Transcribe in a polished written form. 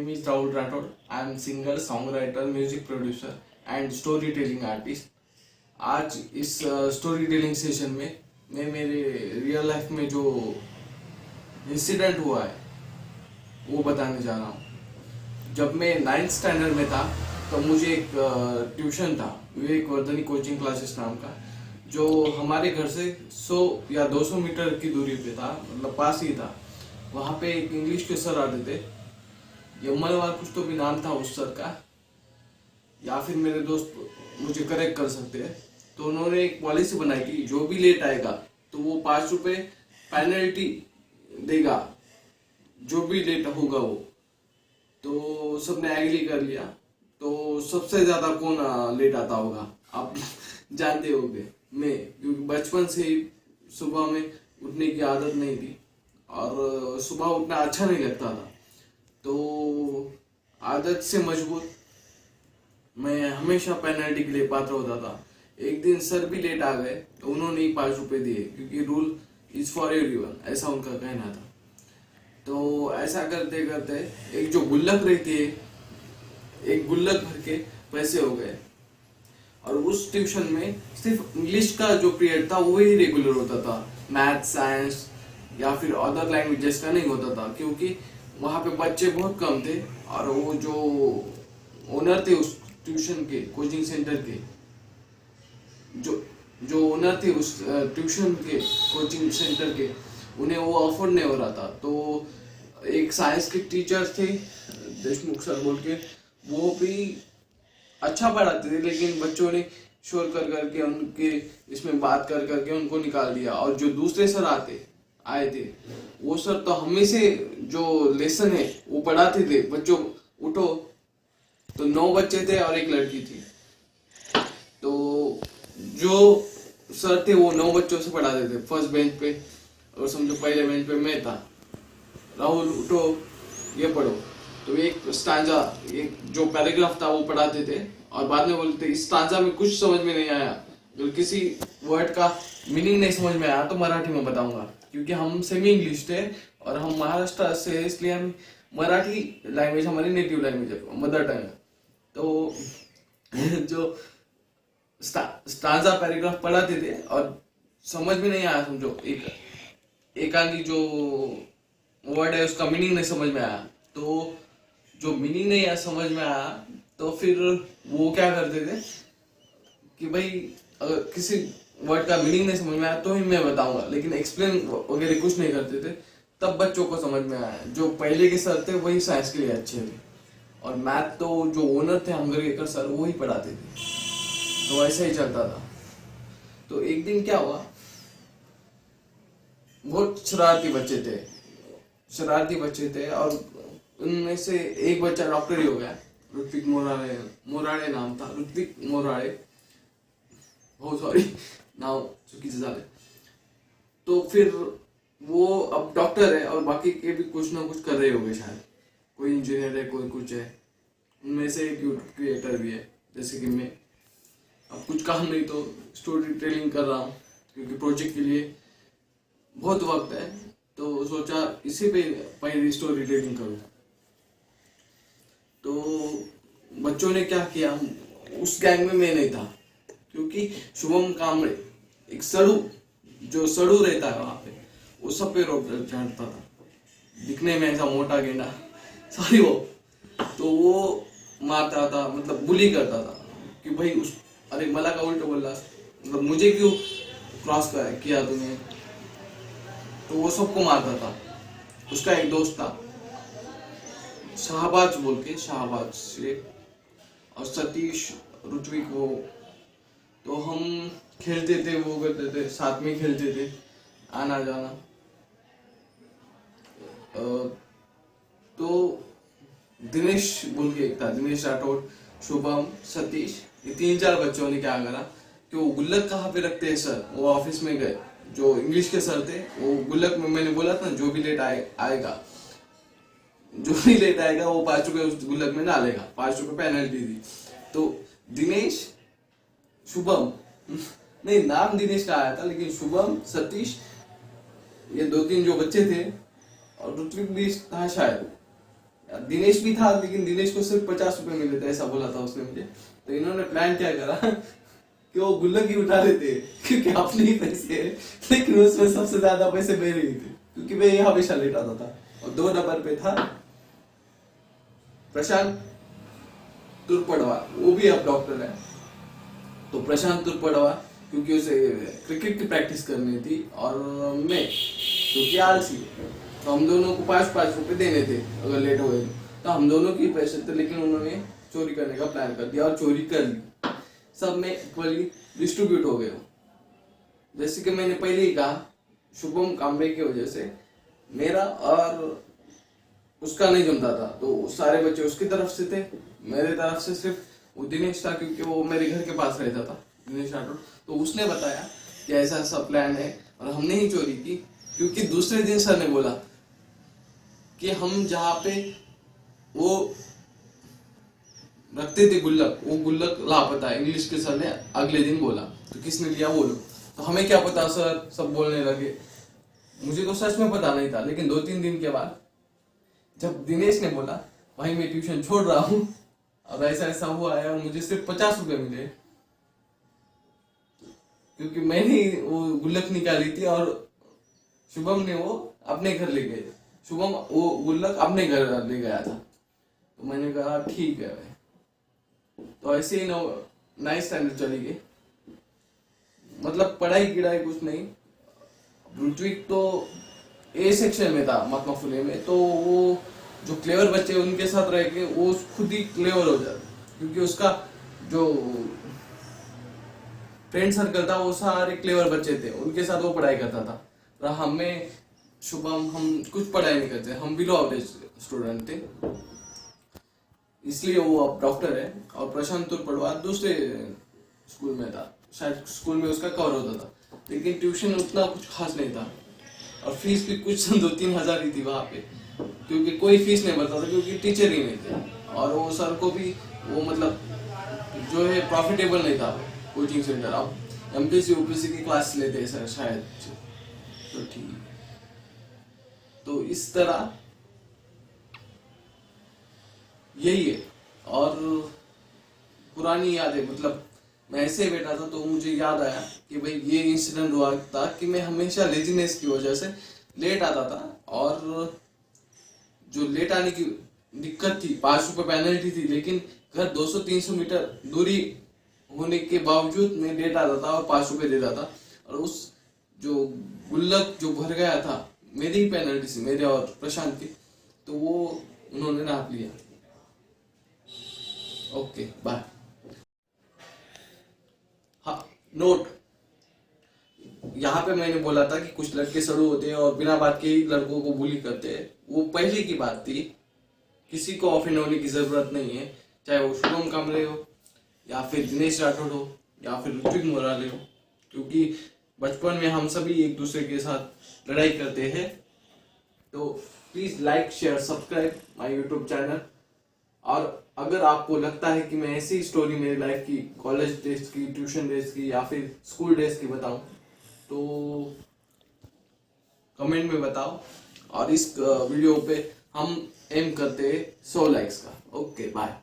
name is Rahul Rathod. I am singer, songwriter, music producer and storytelling artist. आज इस story telling session में मैं मेरे real life में जो इंसिडेंट हुआ है वो बताने जा रहा हूँ। जब मैं 9th स्टैंडर्ड में था तो मुझे एक ट्यूशन था, विवेक वर्धनी कोचिंग क्लासेस नाम का, जो हमारे घर से 100 या 200 मीटर की दूरी पे था, मतलब पास ही था। वहाँ पे एक इंग्लिश के सर आते थे, यमलवार कुछ तो भी नाम था उस सर का, या फिर मेरे दोस्त मुझे करेक्ट कर सकते हैं। तो उन्होंने एक पॉलिसी बनाई कि जो भी लेट आएगा तो वो 5 रुपए पेनल्टी देगा, जो भी लेट होगा वो। तो सबने एग्री कर लिया। तो सबसे ज्यादा कौन लेट आता होगा आप जानते होंगे, मैं, क्योंकि बचपन से ही सुबह में उठने की आदत नहीं थी और सुबह उठना अच्छा नहीं लगता था। तो आदत से मजबूत मैं हमेशा पेनल्टी के लिए पात्र होता था। एक दिन सर भी लेट आ गए तो उन्होंने ही 5 रुपए दिए, क्योंकि रूल इज फॉर एवरीवन, ऐसा उनका कहना था। तो ऐसा करते करते एक जो गुल्लक रहती है, एक गुल्लक भर के पैसे हो गए। और उस ट्यूशन में सिर्फ इंग्लिश का जो पीरियड था वही रेगुलर होता था, मैथ, साइंस या फिर अदर लैंग्वेजेस का नहीं होता था, क्योंकि वहाँ पे बच्चे बहुत कम थे। और वो जो ओनर थे उस ट्यूशन के, कोचिंग सेंटर के, जो ओनर थे उस ट्यूशन के, कोचिंग सेंटर के, उन्हें वो अफोर्ड नहीं हो रहा था। तो एक साइंस के टीचर थे, देशमुख सर बोल के, वो भी अच्छा पढ़ाते थे, लेकिन बच्चों ने शोर कर करके उनके इसमें बात कर करके उनको निकाल दिया। और जो दूसरे सर आए थे, वो सर तो हमेशा जो लेसन है वो पढ़ाते थे, बच्चों उठो। तो 9 बच्चे थे और एक लड़की थी। तो जो सर थे वो 9 बच्चों से पढ़ाते थे फर्स्ट बेंच पे, और समझो पहले बेंच पे मैं था। राहुल उठो, ये पढ़ो। तो एक स्टांजा, एक जो पैराग्राफ था वो पढ़ाते थे, और बाद में बोलते इस स्टांजा में कुछ समझ में नहीं आया, अगर किसी वर्ड का मीनिंग नहीं समझ में आया तो मराठी में बताऊंगा, क्योंकि हम सेमी इंग्लिश थे और हम महाराष्ट्र से, इसलिए हम मराठी लैंग्वेज हमारी नेटिव लैंग्वेज है, मदर टंग है। तो जो स्टांजा पैराग्राफ पढ़ाते थे और समझ में नहीं आया, समझो एक आधी जो वर्ड है उसका मीनिंग नहीं समझ में आया, तो जो मीनिंग नहीं आया समझ में आया तो फिर वो क्या करते थे कि भाई अगर किसी वर्ड का मीनिंग नहीं समझ में आया तो ही मैं बताऊंगा, लेकिन एक्सप्लेन वगैरह कुछ नहीं करते थे। तब बच्चों को समझ में आया। जो पहले के सर थे वही साइंस के लिए अच्छे थे, और मैथ तो जो ओनर थे हंगरकर सर वो ही पढ़ाते थे। तो ऐसा ही चलता था। तो एक दिन क्या हुआ, बहुत शरारती बच्चे थे और उनमें से एक बच्चा डॉक्टर ही हो गया। ऋत्विक मोराळे नाम था, ऋत्विक मोराळे, हो सॉरी नाव चुकीचं झालं। तो फिर वो अब डॉक्टर है और बाकी के भी कुछ ना कुछ कर रहे होंगे शायद, कोई इंजीनियर है, कोई कुछ है। उनमें से एक यूट्यूब क्रिएटर भी है, जैसे कि मैं। अब कुछ काम नहीं तो स्टोरी टेलिंग कर रहा हूँ, क्योंकि प्रोजेक्ट के लिए बहुत वक्त है, तो सोचा इसी पे पहले स्टोरी टेलिंग करूँ। तो बच्चों ने क्या किया, उस गैंग में मैं नहीं था, क्योंकि शुभम कामड़े, एक जो सड़ू रहता है वहां पे, वो सब पे रोप चढ़ता था, दिखने में ऐसा मोटा गेंडा, सॉरी वो। तो वो मारता था, मतलब बुली करता था कि भाई अरे मला का उल्टा बोल रहा, मतलब मुझे क्यों क्रॉस किया तूने। तो वो सबको मारता था। उसका एक दोस्त था शाहबाज बोल के, शाहबाज शेख, और सतीश, ऋत्विक, वो। तो हम खेलते थे, वो करते थे, साथ में खेलते थे, आना जाना। तो दिनेश बोल के एक था, दिनेश राठौड़, शुभम, सतीश, ये 3-4 बच्चों ने क्या करा कि वो गुल्लक कहाँ पे रखते हैं सर, वो ऑफिस में गए। जो इंग्लिश के सर थे वो गुल्लक में, मैंने बोला था जो भी लेट आएगा वो 5 रुपए उस गुल्लक में डालेगा, 5 रुपए पेनल्टी दी। तो दिनेश, शुभम, नहीं नाम दिनेश का आया था, लेकिन शुभम, सतीश, ये 2-3 जो बच्चे थे, और ऋत्विक भी था शायद, दिनेश भी था, लेकिन दिनेश को सिर्फ 50 रुपए मिले थे, ऐसा बोला था उसने मुझे। तो इन्होंने प्लान क्या करा कि वो गुल्लक ही उठा लेते, क्योंकि अपने ही पैसे है, लेकिन उसमें सबसे ज्यादा पैसे मेरे ही थे, क्योंकि मैं यहाँ हमेशा लेट आता था। और 2 नंबर पे था प्रशांत तुरपड़वा, वो भी अब डॉक्टर है। तो प्रशांत तुरपड़वा, क्योंकि उसे क्रिकेट की प्रैक्टिस करनी थी, और मैं क्योंकि आलसी, तो हम दोनों को 5-5 रुपए देने थे अगर लेट हो गए तो। हम दोनों की पैसे थे, लेकिन उन्होंने चोरी करने का प्लान कर दिया और चोरी कर ली। सब में इक्वली डिस्ट्रीब्यूट हो गए। जैसे कि मैंने पहले ही कहा, शुभम कामरे की वजह से मेरा और उसका नहीं जमता था, तो सारे बच्चे उसकी तरफ से थे, मेरे तरफ से सिर्फ वो दिनेश था, क्योंकि वो मेरे घर के पास रहता था, दिनेश राठौड़। तो उसने बताया कि ऐसा ऐसा प्लान है, और हमने ही चोरी की, क्योंकि दूसरे दिन सर ने बोला कि हम जहाँ पे वो रखते थे गुल्लक, वो गुल्लक लापता है। इंग्लिश के सर ने अगले दिन बोला, तो किसने लिया वो लोग। तो हमें क्या पता, सर सब बोलने लगे। मुझे तो सच में पता नहीं था, लेकिन 2-3 दिन के बाद जब दिनेश ने बोला, भाई मैं ट्यूशन छोड़ रहा हूँ, अब ऐसा ऐसा हुआ है, और मुझे सिर्फ 50 रुपए मिले, क्योंकि मैंने वो गुल्लक निकाली थी और शुभम ने वो अपने घर ले गए। शुभम वो गुल्लक अपने घर ले गया था। तो मैंने कहा ठीक है भाई। तो ऐसे ही 9th स्टैंडर्ड चली गई, मतलब पढ़ाई गिढ़ाई कुछ नहीं। ऋत्विक तो ए सेक्शन में था महात्मा फुले में, तो वो जो क्लेवर बच्चे उनके साथ रह के वो खुद ही क्लेवर हो जाता, क्योंकि उसका जो फ्रेंड सर्कल था वो सारे क्लेवर बच्चे थे, उनके साथ वो पढ़ाई करता था। और हमें शुभम, हम कुछ पढ़ाई नहीं करते, हम बिलो एवरेज स्टूडेंट थे, इसलिए वो अब डॉक्टर है। और प्रशांत तुरपड़वा दूसरे स्कूल में था, शायद स्कूल में उसका कवर होता था, लेकिन ट्यूशन उतना कुछ खास नहीं था, और फीस भी कुछ 2-3 हजार ही थी वहां पे, क्योंकि कोई फीस नहीं भरता था, क्योंकि टीचर ही नहीं थे। और वो सर को भी वो मतलब जो है प्रॉफिटेबल नहीं था कोचिंग सेंटर। अब एमपीसी यूपीसी की क्लास लेते हैं सर शायद, तो ठीक है। तो इस तरह यही है। और पुरानी यादें, मतलब मैं ऐसे ही बैठा था तो मुझे याद आया कि भाई ये इंसिडेंट हुआ था कि मैं हमेशा लेजीनेस की वजह से लेट आता था, और जो लेट आने की दिक्कत थी, 5 रुपए पेनल्टी थी, लेकिन घर 200-300 मीटर दूरी होने के बावजूद मैं लेट आता था और 5 रुपए देता था। और उस जो गुल्लक जो भर गया था मेरी ही पेनल्टी से, मेरे और प्रशांत की, तो वो उन्होंने नाप लिया। Okay bye. हाँ, नोट, यहाँ पे मैंने बोला था कि कुछ लड़के सड़ू होते हैं और बिना बात के ही लड़कों को बुली करते हैं, वो पहले की बात थी, किसी को ऑफेंड होने की जरूरत नहीं है, चाहे वो शुभम कामरे हो, या फिर दिनेश राठौड़ हो, या फिर ऋत्विक मोराले हो, क्योंकि बचपन में हम सभी एक दूसरे के साथ लड़ाई करते हैं। तो please like share subscribe my YouTube channel. और अगर आपको लगता है कि मैं ऐसी स्टोरी मेरी लाइफ की, कॉलेज डेज की, ट्यूशन डेज की, या फिर स्कूल डेज की बताऊं, तो कमेंट में बताओ। और इस वीडियो पे हम एम करते हैं 100 लाइक्स का। Okay bye.